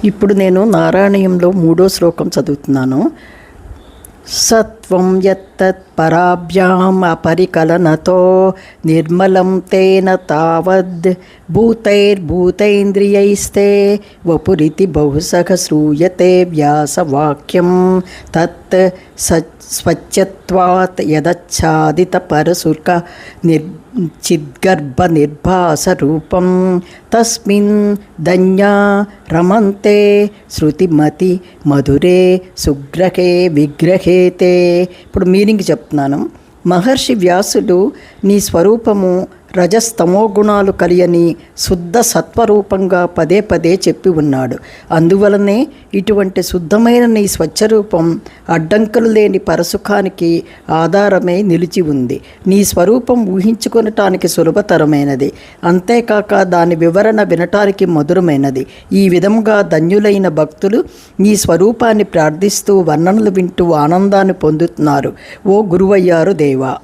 ఇప్పుడు నేను నారాయణీయంలో 3వ శ్లోకం చదువుతున్నాను. సత్వం యత్తత్ పరాభ్యాం అపరికలనతో నిర్మలం తేన తావద్ భూతైర్భూతైంద్రియైస్తే వపురితి బహుశః శ్రూయతే వ్యాసవాక్యం తత్ స్వచ్ఛత్వాత్ యదచ్ఛాదిత పరసుర్క చిద్గర్భ నిర్భాస రూపం తస్మిన్ ధన్యా రమంతే శృతిమతి మధురే సుగ్రహే విగ్రహేతే. ఇప్పుడు మీనింగ్ చెప్తున్నాను. మహర్షి వ్యాసుడు నీ స్వరూపము రజస్తమో గుణాలు కలియని శుద్ధ సత్వరూపంగా పదే పదే చెప్పి ఉన్నాడు. అందువలనే ఇటువంటి శుద్ధమైన నీ స్వచ్ఛరూపం అడ్డంకులు లేని పరసుఖానికి ఆధారమై నిలిచి ఉంది. నీ స్వరూపం ఊహించుకొనటానికి సులభతరమైనది, అంతేకాక దాని వివరణ వినటానికి మధురమైనది. ఈ విధముగా ధన్యులైన భక్తులు నీ స్వరూపాన్ని ప్రార్థిస్తూ వర్ణనలు వింటూ ఆనందాన్ని పొందుతున్నారు. ఓ గురువయ్యారు దేవా.